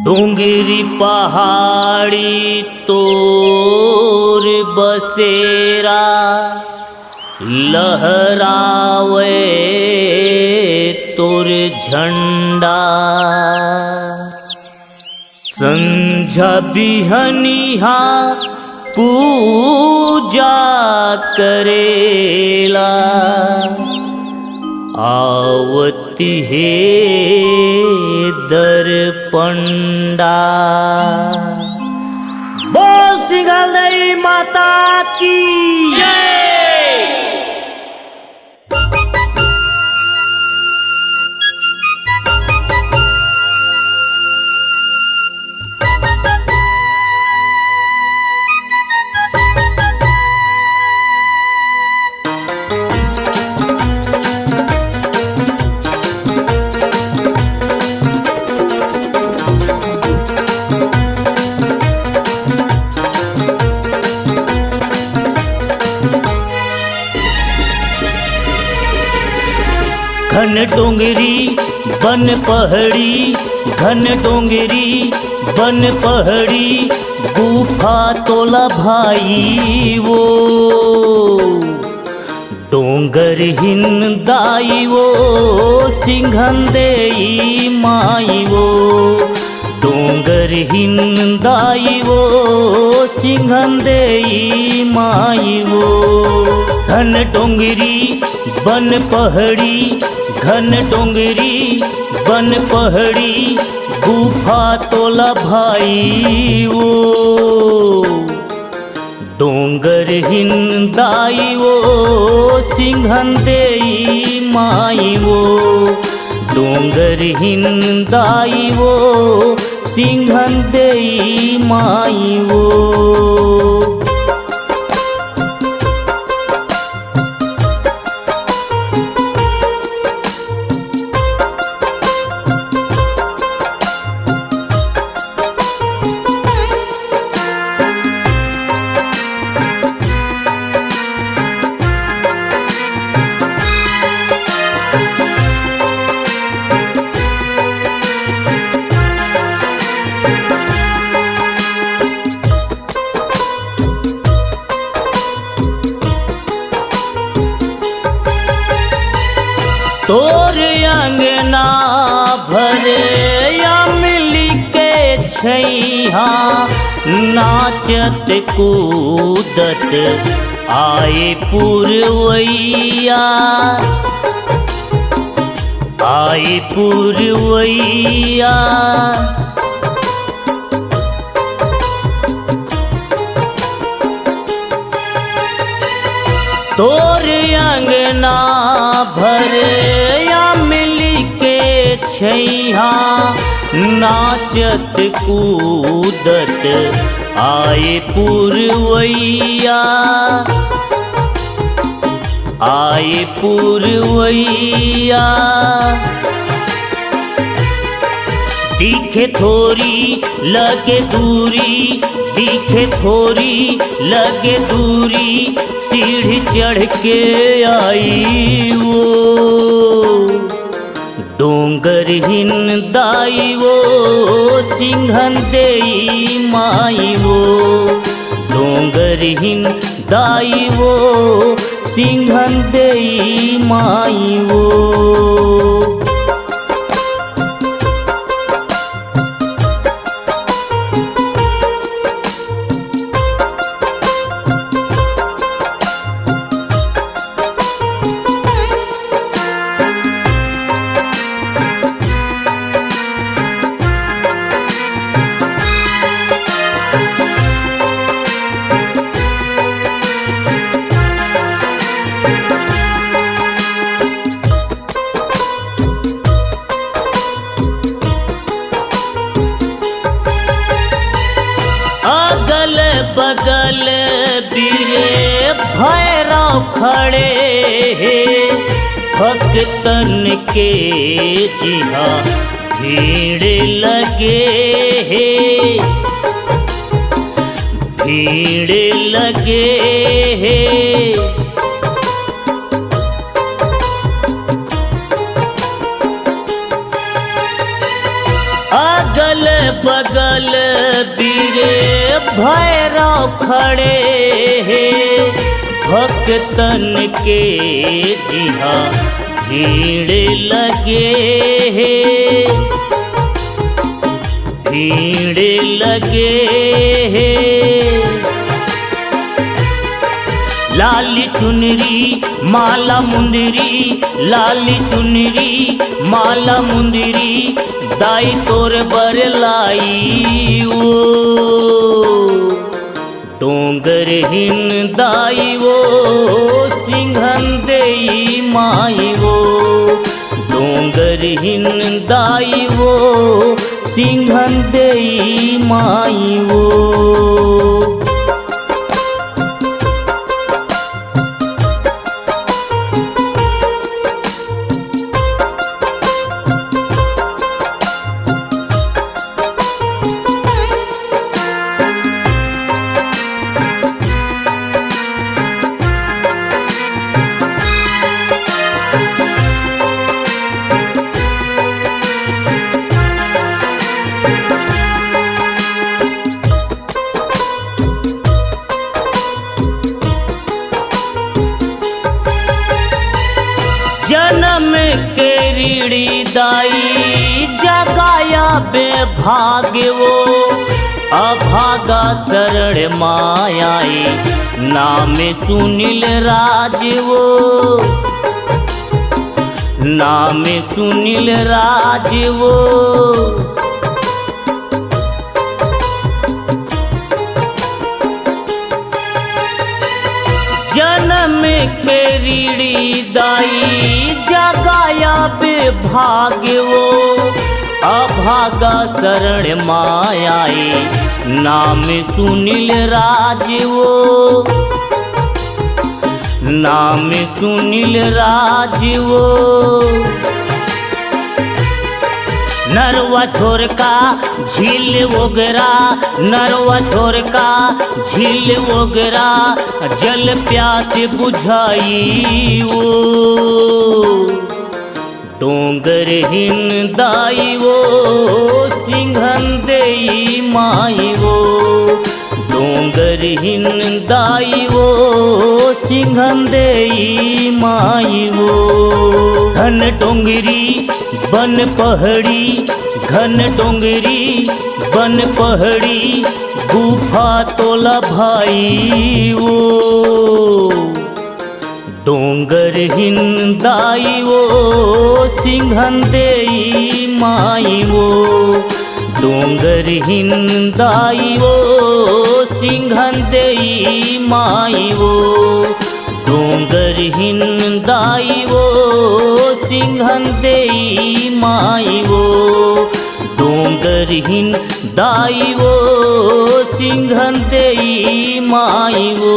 डोंगरी पहाड़ी तोर बसेरा लहरावे तोर झंडा। संझा बिहनिहा पूजा करेला आवती है दर्पंडा। बोल सिंघलई माता की जय। घन डोंगरी बन पहाड़ी, घन डोंगरी बन पहाड़ी, गुफा तोला भाई वो डोंगर हिंदाई वो सिंघंदेई माई वो डोंगर हिंदाई वो सिंघंदेई माई वो। घन डोंगरी बन पहाड़ी, घन डोंगरी बन पहाड़ी, गुफा तोला भाई वो डोंगर हिंदाई वो सिंघंदेई माई वो डोंगर हिंदाई वो सिंघंदेई माई वो। तोर अंगना भरे या मिली के छैहा नाचत कूदत आए पुरवैया आए पुरवैया। तोर अंगना भरे या मिली के छैहा नाचत कूदत आए पुरवैया आए पुरवैया। दिखे थोड़ी लगे दूरी, दिखे थोड़ी लगे दूरी, सीढ़ी चढ़ के आई वो डोंगर हिंदाई वो सिंघंदेई माई वो डोंगर हिंदाई वो सिंघंदेई माई वो। बगल बीरे भैरव खड़े हैं भक्तन के जिहा भीड़ लगे हैं भीड़ लगे हैं। अगल बगल भैरव खड़े हैं भक्तन के जिहा भीड़ लगे हैं, भीड़ लगे हैं। लाली चुनरी माला मुंदरी, लाली चुनरी माला मुंदरी दाई तोर बर लाई वो डोंगर हिन दाई वो सिंघन देई माई वो डोंगर हिन दाई वो सिंघन देई माई वो। जन्म के रीढ़ी दाई जगाया बेभाग्य वो अभागा शरण मायाई नाम सुनील राज वो नाम सुनील राज वो। जन्म के रीढ़ी दाई जगाया बेभाग्य वो अभागा शरण मायाई नाम सुनील राज वो नाम सुनील राज वो। नरवा छोर का झील वोगरा नरवा छोर का झील वोगरा जल प्यास बुझाई वो डोंगर हिन दाई वो सिंघन देई माई वो डोंगर हिन दाई वो सिंघन देई माई वो। घन डोंगरी बन पहाड़ी घन डोंगरी बन पहाड़ी गुफा तोला भाई वो डोंगर हिन दाई वो सिंघन देई माई वो डोंगर हिन दाई वो सिंघन देई माई वो डोंगर हिन दाई वो सिंघन देई माई वो डोंगर हिन दाई वो सिंघन देई माई वो।